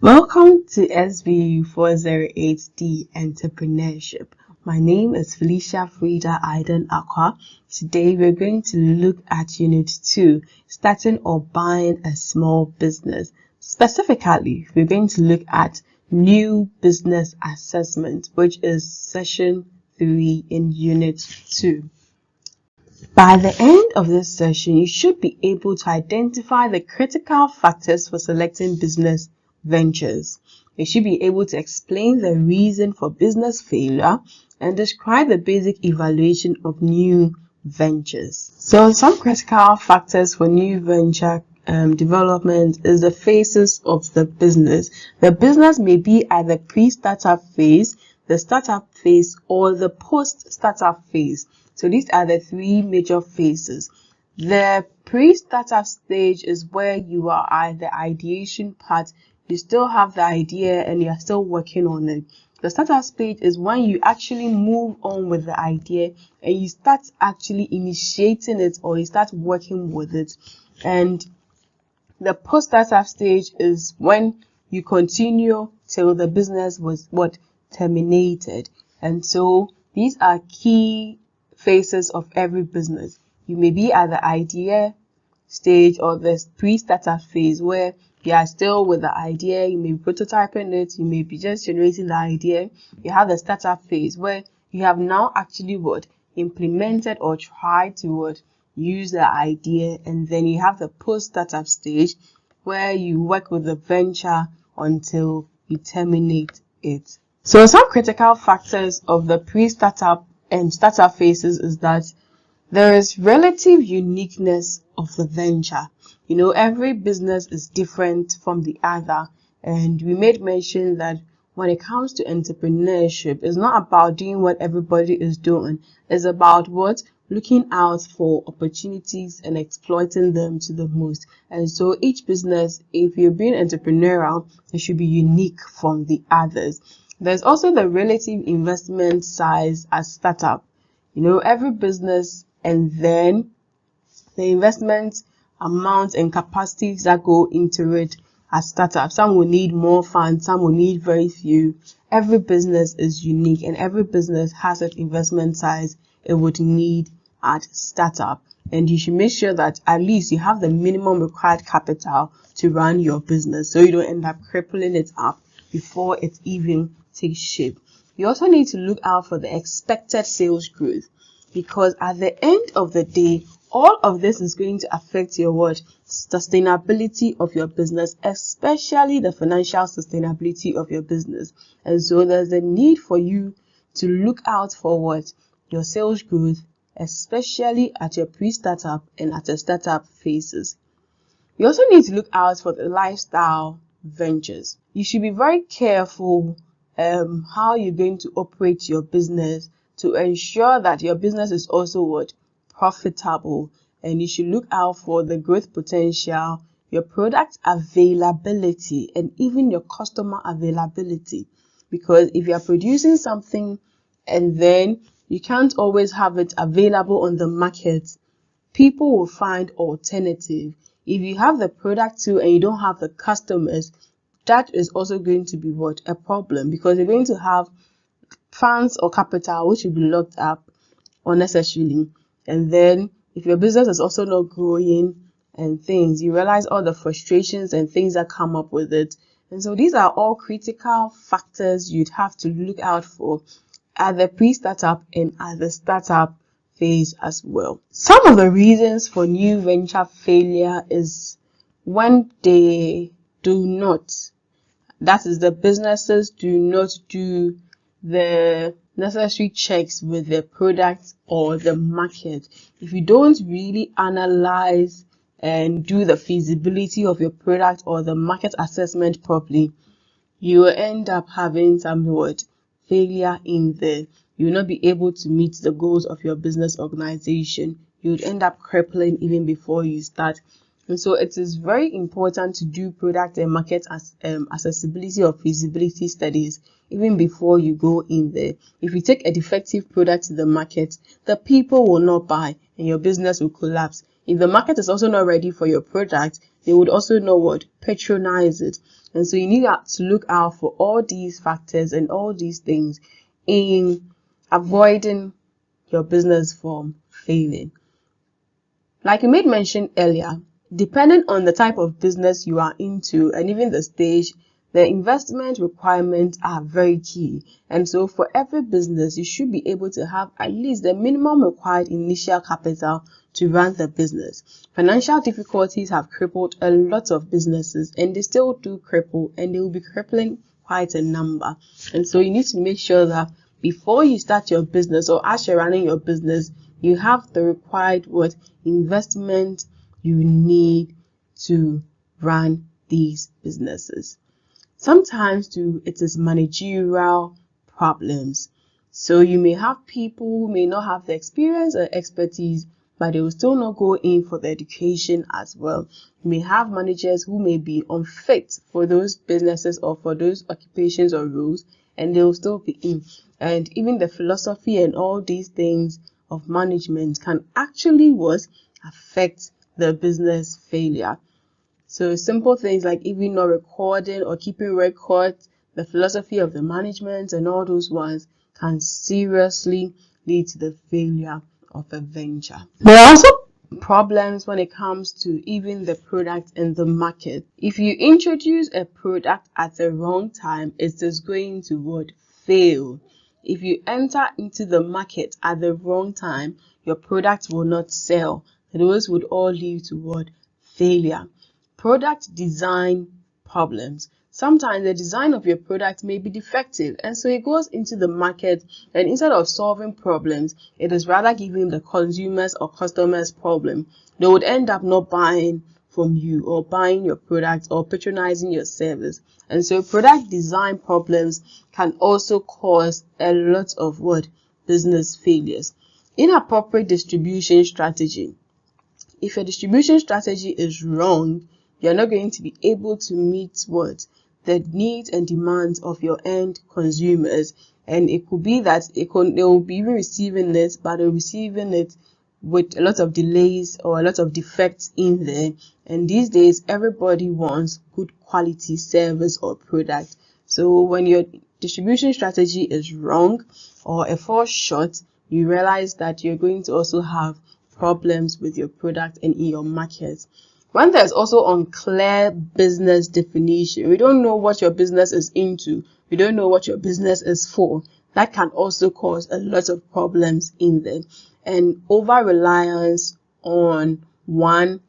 Welcome to SBU 408D Entrepreneurship. My name is Felicia Frida Aiden Aqua. Today we're going to look at Unit 2, starting or buying a small business. Specifically, we're going to look at new business assessment, which is session 3 in Unit 2. By the end of this session, you should be able to identify the critical factors for selecting business ventures. You should be able to explain the reason for business failure and describe the basic evaluation of new ventures. So some critical factors for new venture development is the phases of the business. The business may be at the pre-startup phase, the startup phase, or the post-startup phase. So these are the three major phases. The pre-startup stage is where you are at the ideation part. You still have the idea and you are still working on it. The startup stage is when you actually move on with the idea and you start actually initiating it or you start working with it. And the post-startup stage is when you continue till the business was terminated. And so these are key phases of every business. You may be at the idea stage or the pre-startup phase where you are still with the idea, you may be prototyping it, you may be just generating the idea. You have the startup phase where you have now actually implemented or tried to use the idea, and then you have the post-startup stage where you work with the venture until you terminate it. So some critical factors of the pre-startup and startup phases is that there is relative uniqueness of the venture. You know, every business is different from the other, and we made mention that when it comes to entrepreneurship, it's not about doing what everybody is doing. It's about looking out for opportunities and exploiting them to the most. And so each business, if you're being entrepreneurial, it should be unique from the others. There's also the relative investment size as startup. You know, every business and then the investment amount and capacities that go into it as startup. Some will need more funds, some will need very few. Every business is unique and every business has an investment size it would need at startup. And you should make sure that at least you have the minimum required capital to run your business so you don't end up crippling it up before it even takes shape. You also need to look out for the expected sales growth, because at the end of the day, all of this is going to affect your sustainability of your business, especially the financial sustainability of your business. And so there's a need for you to look out for your sales growth, especially at your pre-startup and at the startup phases. You also need to look out for the lifestyle ventures. You should be very careful how you're going to operate your business to ensure that your business is also profitable, and you should look out for the growth potential, your product availability, and even your customer availability. Because if you are producing something and then you can't always have it available on the market, people will find alternative. If you have the product too and you don't have the customers, that is also going to be a problem, because you're going to have funds or capital which will be locked up unnecessarily. And then if your business is also not growing and things, you realize all the frustrations and things that come up with it. And so these are all critical factors you'd have to look out for at the pre-startup and at the startup phase as well. Some of the reasons for new venture failure is when they do not, that is, the businesses do not do the necessary checks with the product or the market. If you don't really analyze and do the feasibility of your product or the market assessment properly, you will end up having some failure in there. You will not be able to meet the goals of your business organization. You would end up crippling even before you start. And so it is very important to do product and market accessibility or feasibility studies even before you go in there. If you take a defective product to the market, the people will not buy and your business will collapse. If the market is also not ready for your product, they would also patronize it. And so you need to look out for all these factors and all these things in avoiding your business from failing. Like you made mention earlier, depending on the type of business you are into and even the stage, the investment requirements are very key. And so for every business, you should be able to have at least the minimum required initial capital to run the business. Financial difficulties have crippled a lot of businesses, and they still do cripple, and they will be crippling quite a number. And so you need to make sure that before you start your business or as you're running your business, you have the required investment you need to run these businesses. Sometimes too, it is managerial problems. So you may have people who may not have the experience or expertise, but they will still not go in for the education as well. You may have managers who may be unfit for those businesses or for those occupations or roles, and they will still be in. And even the philosophy and all these things of management can actually affect the business failure. So simple things like even not recording or keeping records, the philosophy of the management and all those ones can seriously lead to the failure of a venture. There are also problems when it comes to even the product in the market. If you introduce a product at the wrong time, it is going to fail. If you enter into the market at the wrong time, your product will not sell. Those would all lead to failure. Product design problems. Sometimes the design of your product may be defective, and so it goes into the market, and instead of solving problems, it is rather giving the consumers or customers problem. They would end up not buying from you or buying your product or patronizing your service. And so product design problems can also cause a lot of business failures. Inappropriate distribution strategy. If your distribution strategy is wrong, you're not going to be able to meet the needs and demands of your end consumers. And it could be that they will be receiving it, but they're receiving it with a lot of delays or a lot of defects in there. And these days, everybody wants good quality service or product. So when your distribution strategy is wrong or a falls short, you realize that you're going to also have problems with your product and in your market. When there's also unclear business definition, we don't know what your business is into, we don't know what your business is for, that can also cause a lot of problems in there. And over reliance on one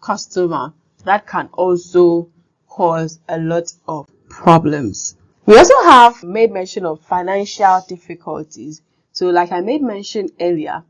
customer, that can also cause a lot of problems. We also have made mention of financial difficulties. So like I made mention earlier,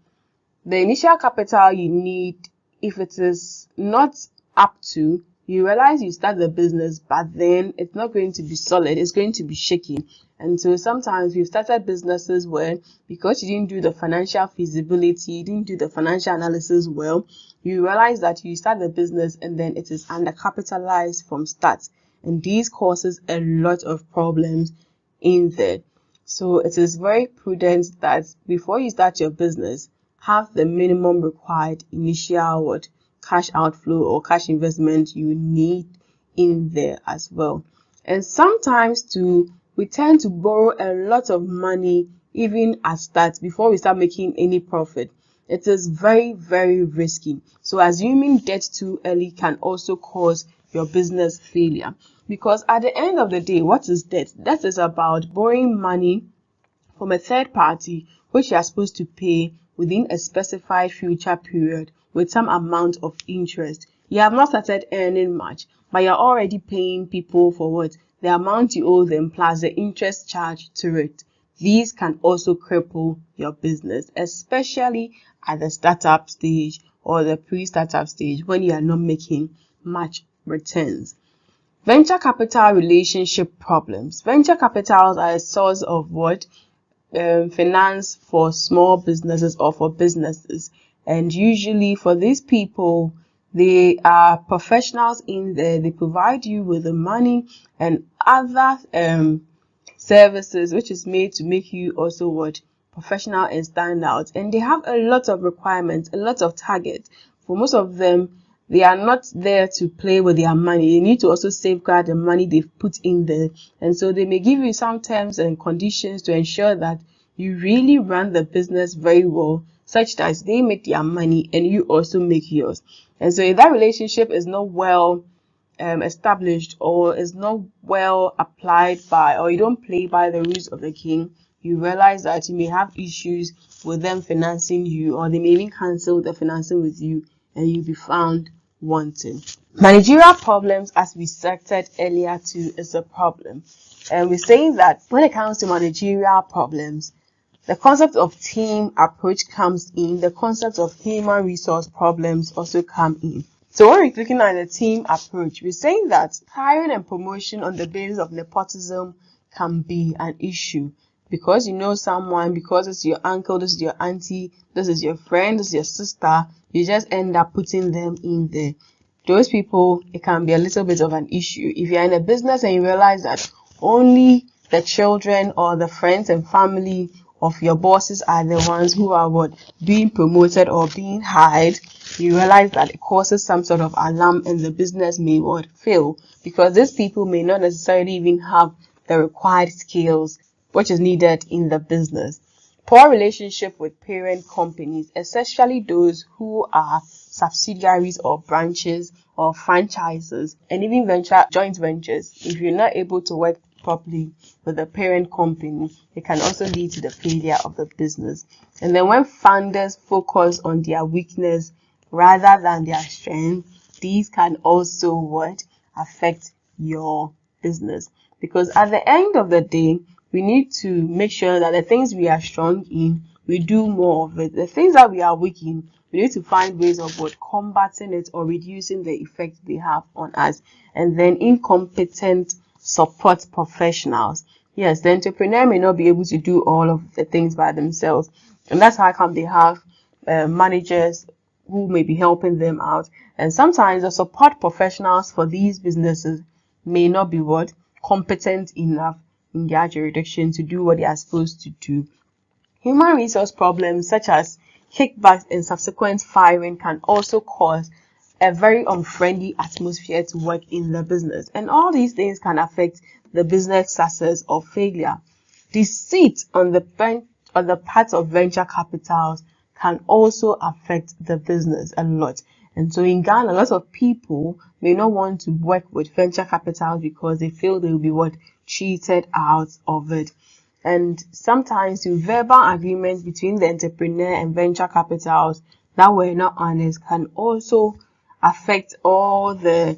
the initial capital you need, if it is not up to, you realize you start the business, but then it's not going to be solid, it's going to be shaky. And so sometimes we've started businesses where, because you didn't do the financial feasibility, you didn't do the financial analysis well, you realize that you start the business and then it is undercapitalized from start. And these causes a lot of problems in there. So it is very prudent that before you start your business, have the minimum required initial cash outflow or cash investment you need in there as well. And sometimes too, we tend to borrow a lot of money even at start before we start making any profit. It is very, very risky. So assuming debt too early can also cause your business failure. Because at the end of the day, what is debt? Debt is about borrowing money from a third party, which you are supposed to pay within a specified future period with some amount of interest. You have not started earning much, but you're already paying people for the amount you owe them plus the interest charged to it. These can also cripple your business, especially at the startup stage or the pre-startup stage when you are not making much returns. Venture capital relationship problems. Venture capitals are a source of finance for small businesses or for businesses, and usually for these people, they are professionals in there. They provide you with the money and other services which is made to make you also professional and stand out. And they have a lot of requirements, a lot of targets. For most of them, They are not there to play with their money. They need to also safeguard the money they've put in there. And so they may give you some terms and conditions to ensure that you really run the business very well, such that they make their money and you also make yours. And so if that relationship is not well established, or is not well applied by, or you don't play by the rules of the king, you realize that you may have issues with them financing you, or they may even cancel the financing with you and you'll be found wanting. Managerial problems, as we cited earlier too, is a problem. And we're saying that when it comes to managerial problems, the concept of team approach comes in, the concept of human resource problems also come in. So when we're looking at the team approach, we're saying that hiring and promotion on the basis of nepotism can be an issue. Because you know someone, because it's your uncle, this is your auntie, this is your friend, this is your sister, you just end up putting them in there. Those people, it can be a little bit of an issue. If you're in a business and you realize that only the children or the friends and family of your bosses are the ones who are being promoted or being hired, you realize that it causes some sort of alarm and the business may fail, because these people may not necessarily even have the required skills which is needed in the business. Poor relationship with parent companies, especially those who are subsidiaries or branches or franchises, and even joint ventures. If you're not able to work properly with the parent company, it can also lead to the failure of the business. And then when founders focus on their weakness rather than their strength, these can also affect your business. Because at the end of the day, we need to make sure that the things we are strong in, we do more of it. The things that we are weak in, we need to find ways of combating it or reducing the effect they have on us. And then incompetent support professionals. Yes, the entrepreneur may not be able to do all of the things by themselves. And that's how come they have managers who may be helping them out. And sometimes the support professionals for these businesses may not be competent enough in their jurisdiction to do what they are supposed to do. Human resource problems such as kickbacks and subsequent firing can also cause a very unfriendly atmosphere to work in the business. And all these things can affect the business success or failure. Deceit on the part of venture capitals can also affect the business a lot. And so in Ghana, a lot of people may not want to work with venture capitals because they feel they will be cheated out of it. And sometimes the verbal agreements between the entrepreneur and venture capitals that were not honest can also affect all the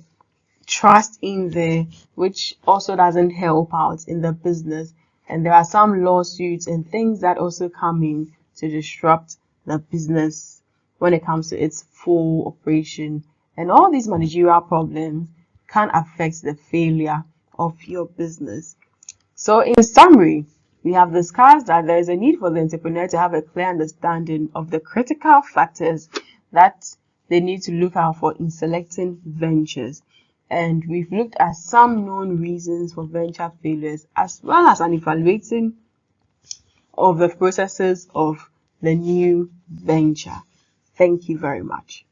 trust in there, which also doesn't help out in the business. And there are some lawsuits and things that also come in to disrupt the business when it comes to its full operation. And all these managerial problems can affect the failure of your business. So in summary, we have discussed that there is a need for the entrepreneur to have a clear understanding of the critical factors that they need to look out for in selecting ventures. And we've looked at some known reasons for venture failures, as well as an evaluating of the processes of the new venture. Thank you very much.